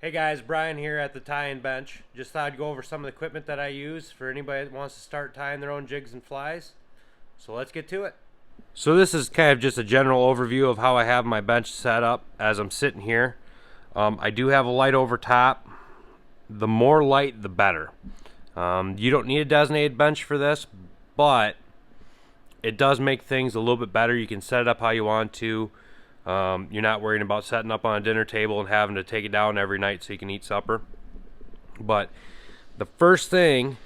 Hey guys, Brian here at the Tie-In Bench. Just thought I'd go over some of the equipment that I use for anybody that wants to start tying their own jigs and flies. So let's get to it. So this is kind of just a general overview of how I have my bench set up as I'm sitting here. I do have a light over top. The more light, the better. You don't need a designated bench for this, but it does make things a little bit better. You can set it up how you want to. You're not worrying about setting up on a dinner table and having to take it down every night so you can eat supper. But the first thing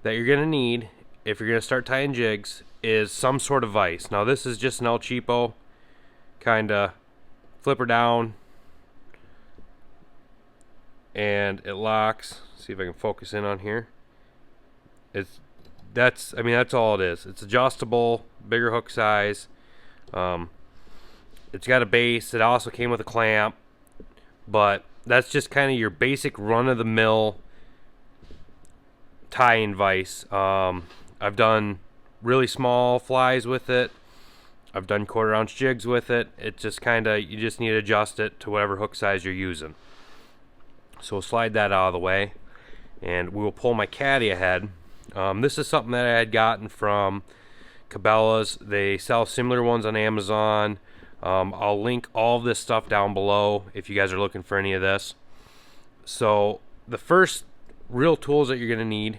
that you're going to need if you're going to start tying jigs is some sort of vise. Now this is just an El Cheapo kind of flipper down and it locks. See if I can focus in on here. That's all it is. It's adjustable, bigger hook size. It's got a base. It also came with a clamp, but that's just kind of your basic run-of-the-mill tie-in vise. I've done really small flies with it. I've done quarter-ounce jigs with it. It just you just need to adjust it to whatever hook size you're using. So we'll slide that out of the way, and we will pull my caddy ahead. This is something that I had gotten from Cabela's. They sell similar ones on Amazon. I'll link all of this stuff down below if you guys are looking for any of this. So the first real tools that you're going to need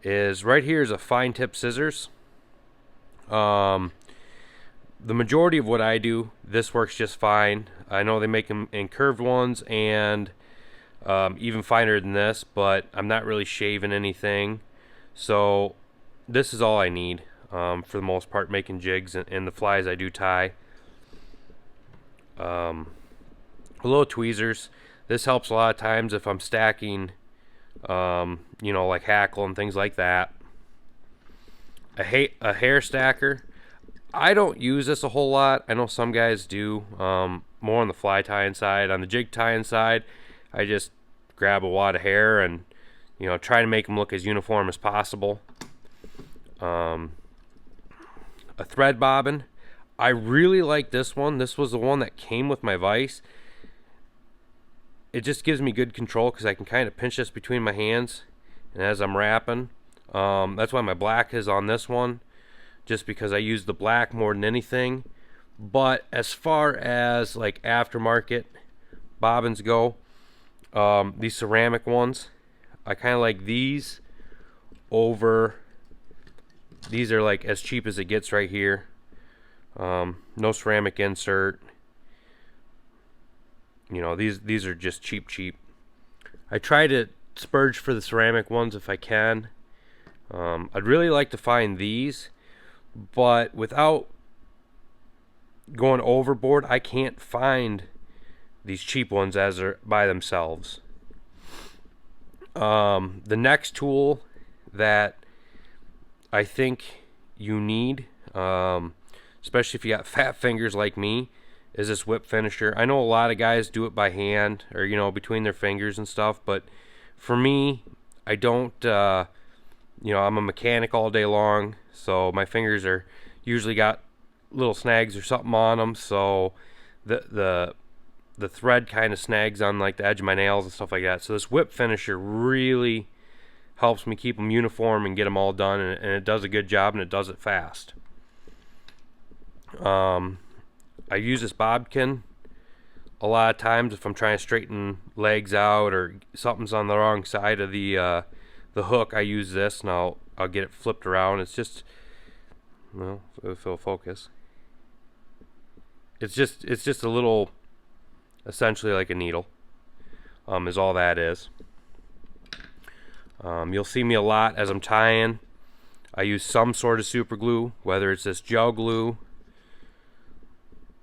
is right here is a fine tip scissors. The majority of what I do, this works just fine. I know they make them in curved ones and even finer than this, but I'm not really shaving anything. So this is all I need for the most part, making jigs and the flies I do tie. Little tweezers. This helps a lot of times if I'm stacking, like hackle and things like that. A hair stacker. I don't use this a whole lot. I know some guys do. More on the fly tying side. On the jig tying side, I just grab a wad of hair and try to make them look as uniform as possible. A thread bobbin. I really like this one. This was the one that came with my vise. It just gives me good control because I can kind of pinch this between my hands and as I'm wrapping. That's why my black is on this one, just because I use the black more than anything. But as far as like aftermarket bobbins go, these ceramic ones, I kind of like these over. These are like as cheap as it gets right here. No ceramic insert. These are just cheap. I try to spurge for the ceramic ones if I can. I'd really like to find these, but without going overboard, I can't find these cheap ones as they're by themselves. The next tool that I think you need, especially if you got fat fingers like me, is this whip finisher. I know a lot of guys do it by hand or between their fingers and stuff, but for me, I don't. I'm a mechanic all day long, so my fingers are usually got little snags or something on them, so the thread kind of snags on like the edge of my nails and stuff like that. So this whip finisher really helps me keep them uniform and get them all done, and it does a good job and it does it fast. I use this bobkin a lot of times if I'm trying to straighten legs out or something's on the wrong side of the hook. I use this and I'll get it flipped around. It's just, if it'll focus. It's just a little, essentially like a needle, is all that is. You'll see me a lot as I'm tying. I use some sort of super glue, whether it's this gel glue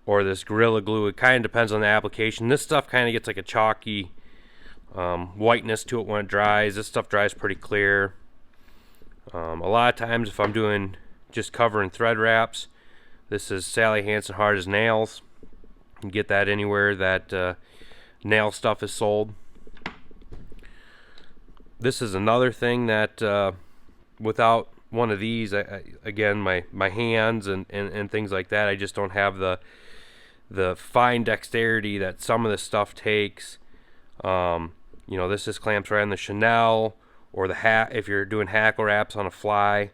or this Gorilla Glue. It kind of depends on the application. This stuff kind of gets like a chalky whiteness to it when it dries. This stuff dries pretty clear. A lot of times if I'm doing just covering thread wraps, this is Sally Hansen Hard as Nails. You can get that anywhere that nail stuff is sold. This is another thing that without one of these, again, my hands and things like that, I just don't have the fine dexterity that some of this stuff takes. You know, this just clamps right on the Chanel or the hat. If you're doing hackle wraps on a fly,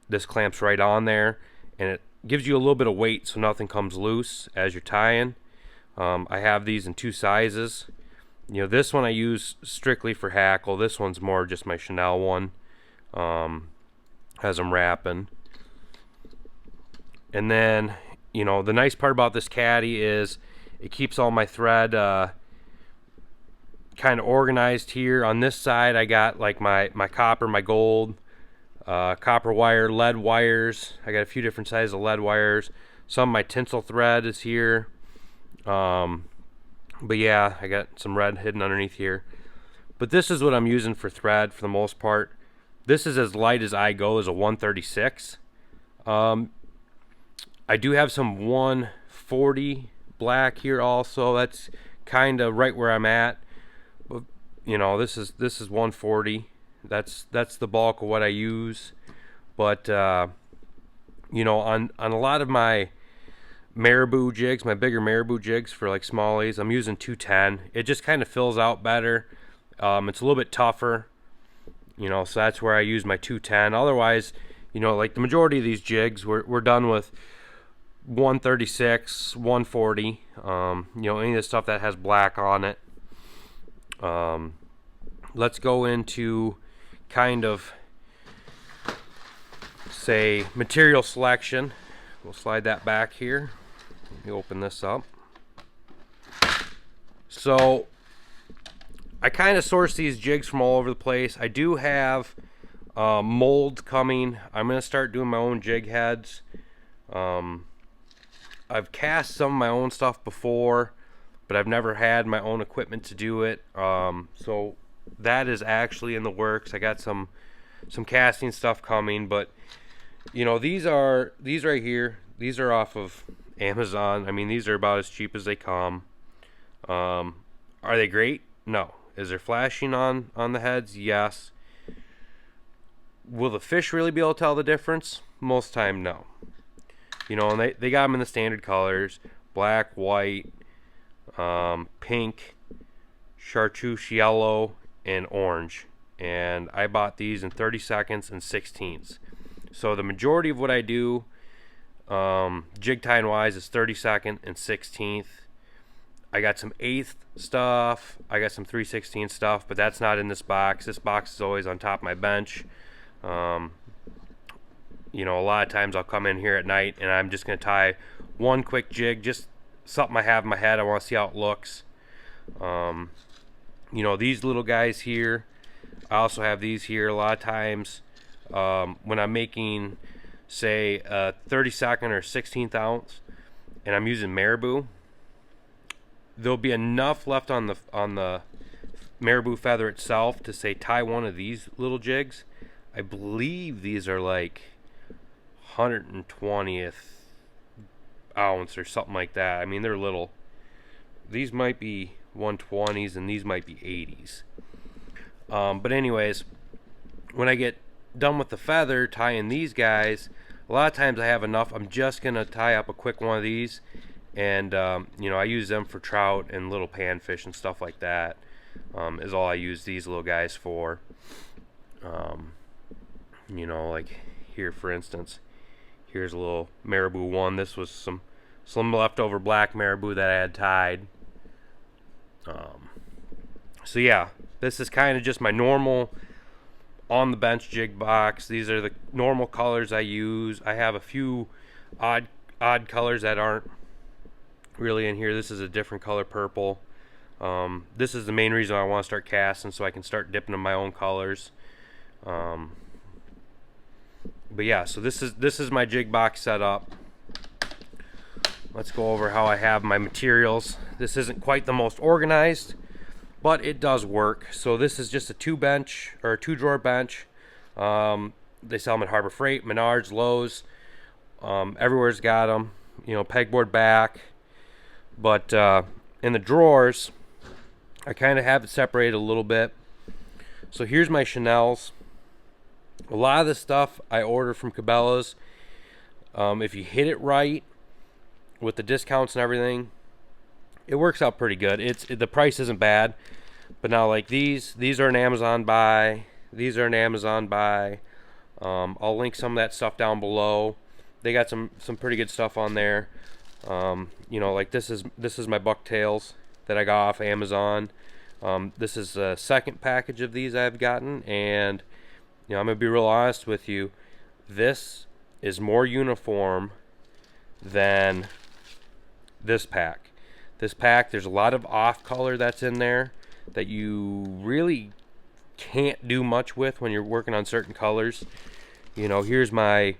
this clamps right on there, and it gives you a little bit of weight so nothing comes loose as you're tying. I have these in 2 sizes. You know, this one I use strictly for hackle. This one's more just my Chanel one, as I'm wrapping. And then, you know, the nice part about this caddy is it keeps all my thread kind of organized here. On this side I got like my copper, my gold, copper wire, lead wires. I got a few different sizes of lead wires. Some of my tinsel thread is here. But yeah, I got some red hidden underneath here. But this is what I'm using for thread for the most part. This is as light as I go, as a 136. I do have some 140 black here also. That's kind of right where I'm at. But, you know, this is 140. That's the bulk of what I use. But you know, on a lot of my marabou jigs, my bigger marabou jigs for like smallies, I'm using 210. It just kind of fills out better. It's a little bit tougher, you know, so that's where I use my 210. Otherwise, you know, like the majority of these jigs, we're done with 136, 140. You know, any of the stuff that has black on it. Let's go into kind of, say, material selection. We'll slide that back here. Let me open this up. So I kind of source these jigs from all over the place. I do have molds coming. I'm going to start doing my own jig heads. I've cast some of my own stuff before, but I've never had my own equipment to do it. So that is actually in the works. I got some casting stuff coming, but you know, these right here, these are off of Amazon. I mean, these are about as cheap as they come. Are they great? No. Is there flashing on the heads? Yes. Will the fish really be able to tell the difference? Most time, no. You know, and they got them in the standard colors: black, white, pink, chartreuse yellow, and orange. And I bought these in 30 seconds and 16ths. So the majority of what I do, jig tying wise, is 32nd and 16th. I got some 1/8 stuff. I got some 3/16 stuff, but that's not in this box. This box is always on top of my bench. You know, a lot of times I'll come in here at night and I'm just going to tie one quick jig, just something I have in my head. I want to see how it looks. You know, these little guys here, I also have these here. A lot of times when I'm making, say, a 32nd or 16th ounce and I'm using marabou, there'll be enough left on the marabou feather itself to, say, tie one of these little jigs. I believe these are like 120th ounce or something like that. I mean, they're little. These might be 120s and these might be 80s. But anyways, when I get done with the feather tying these guys, a lot of times I have enough. I'm just gonna tie up a quick one of these, and you know, I use them for trout and little panfish and stuff like that. Is all I use these little guys for. You know, like here for instance, here's a little marabou one. This was some leftover black marabou that I had tied. So yeah, this is kind of just my normal on the bench jig box. These are the normal colors I use. I have a few odd colors that aren't really in here. This is a different color purple. This is the main reason I want to start casting, so I can start dipping in my own colors. But yeah, so this is my jig box setup. Let's go over how I have my materials. This isn't quite the most organized, but it does work. So this is just a 2 drawer bench. They sell them at Harbor Freight, Menards, Lowe's. Everywhere's got them. You know, pegboard back. But in the drawers, I kind of have it separated a little bit. So here's my Chanels. A lot of the stuff I order from Cabela's. If you hit it right with the discounts and everything, it works out pretty good. The price isn't bad, but now like these are an Amazon buy. These are an Amazon buy. I'll link some of that stuff down below. They got some pretty good stuff on there. You know, like this is my bucktails that I got off Amazon. This is the second package of these I've gotten, and you know, I'm gonna be real honest with you. This is more uniform than this pack. This pack, there's a lot of off color that's in there that you really can't do much with when you're working on certain colors. You know, here's my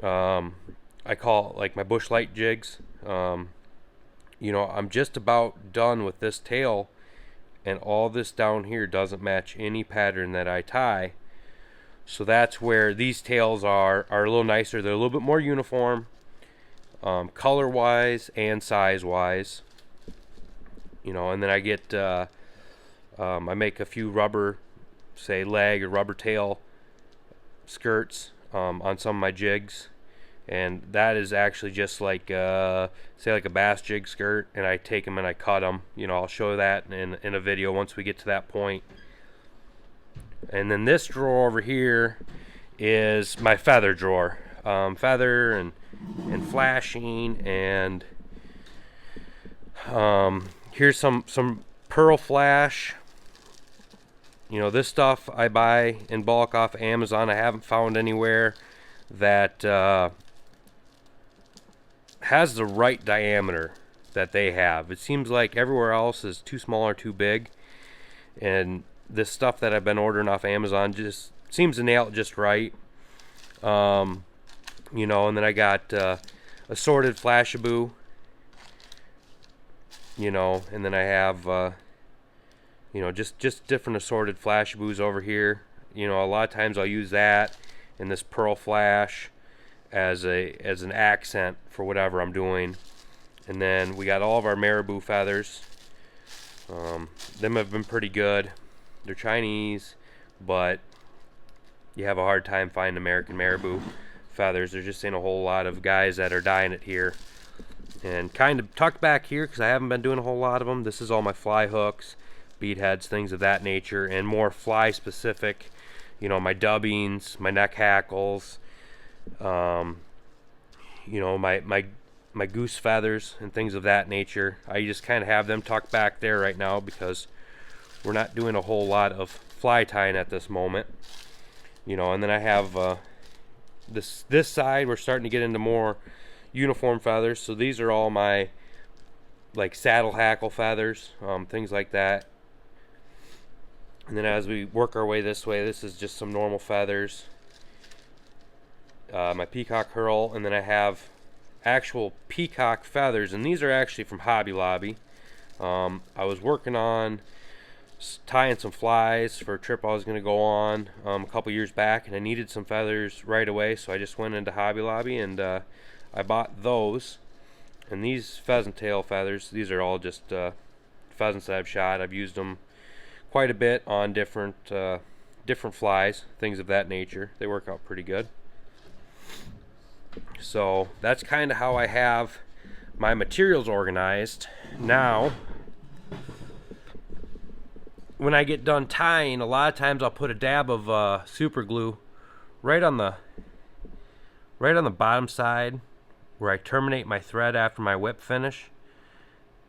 I call it like my bush light jigs. You know, I'm just about done with this tail, and all this down here doesn't match any pattern that I tie. So that's where these tails are a little nicer. They're a little bit more uniform, color wise and size wise. You know, and then I get I make a few rubber, say leg or rubber tail skirts on some of my jigs, and that is actually just like say like a bass jig skirt, and I take them and I cut them. You know, I'll show that in a video once we get to that point. And then this drawer over here is my feather drawer, feather and flashing, and here's some pearl flash. You know, this stuff I buy in bulk off Amazon. I haven't found anywhere that has the right diameter that they have. It seems like everywhere else is too small or too big, and this stuff that I've been ordering off Amazon just seems to nail it just right. You know, and then I got assorted Flashabou. You know, and then I have you know, just different assorted Flashabous over here. You know, a lot of times I'll use that and this pearl flash as an accent for whatever I'm doing. And then we got all of our marabou feathers. Them have been pretty good. They're Chinese, but you have a hard time finding American marabou feathers. There just ain't a whole lot of guys that are dyeing it here. And kind of tucked back here, because I haven't been doing a whole lot of them, this is all my fly hooks, bead heads, things of that nature, and more fly specific. You know, my dubbings, my neck hackles, you know, my goose feathers and things of that nature. I just kind of have them tucked back there right now because we're not doing a whole lot of fly tying at this moment. You know, and then I have this side, we're starting to get into more uniform feathers. So these are all my like saddle hackle feathers, things like that. And then as we work our way this way, this is just some normal feathers. My peacock herl, and then I have actual peacock feathers, and these are actually from Hobby Lobby. I was working on tying some flies for a trip I was going to go on a couple years back, and I needed some feathers right away, so I just went into Hobby Lobby and I bought those. And these pheasant tail feathers, these are all just pheasants that I've shot. I've used them quite a bit on different flies, things of that nature. They work out pretty good. So that's kind of how I have my materials organized. Now, when I get done tying, a lot of times I'll put a dab of super glue right on the bottom side where I terminate my thread after my whip finish.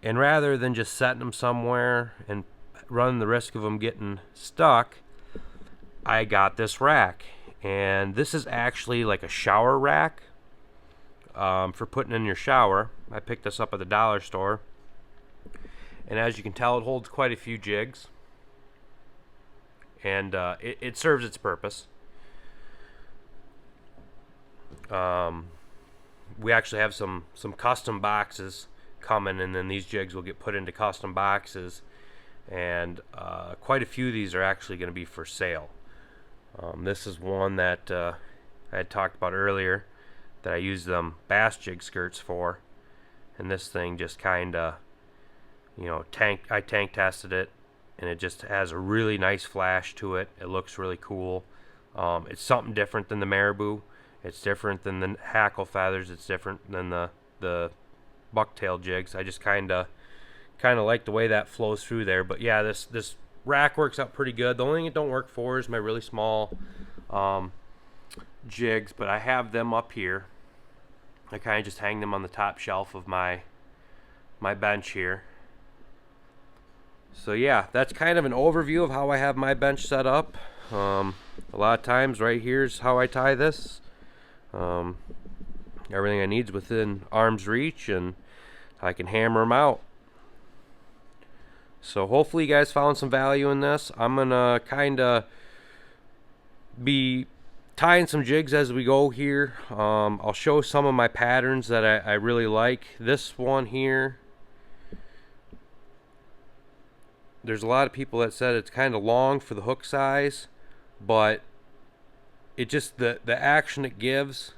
And rather than just setting them somewhere and running the risk of them getting stuck, I got this rack. And this is actually like a shower rack for putting in your shower. I picked this up at the dollar store. And as you can tell, it holds quite a few jigs. And it serves its purpose. We actually have some custom boxes coming, and then these jigs will get put into custom boxes, and quite a few of these are actually going to be for sale. This is one that I had talked about earlier that I used them bass jig skirts for, and this thing just kind of, you know, I tank tested it, and it just has a really nice flash to it. It looks really cool. It's something different than the marabou. It's different than the hackle feathers. It's different than the bucktail jigs. I just kind of kind of like the way that flows through there. But yeah, this rack works out pretty good. The only thing it don't work for is my really small jigs, but I have them up here. I kind of just hang them on the top shelf of my bench here. So yeah, that's kind of an overview of how I have my bench set up. A lot of times right here's how I tie this. Everything I need is within arm's reach, and I can hammer them out. So hopefully you guys found some value in this. I'm gonna kind of be tying some jigs as we go here. I'll show some of my patterns that I really like. This one here, there's a lot of people that said it's kind of long for the hook size, but it just, the action it gives,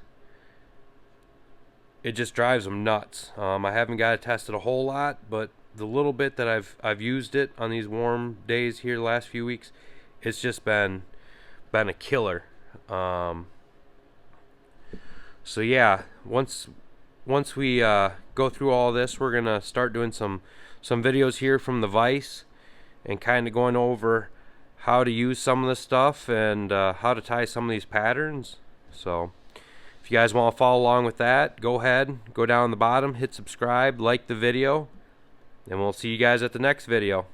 it just drives them nuts. I haven't got it tested a whole lot, but the little bit that I've used it on these warm days here the last few weeks, it's just been a killer. So yeah, once we go through all this, we're gonna start doing some videos here from the vise and kind of going over how to use some of this stuff and how to tie some of these patterns. So if you guys want to follow along with that, go ahead, go down the bottom, hit subscribe, like the video, and we'll see you guys at the next video.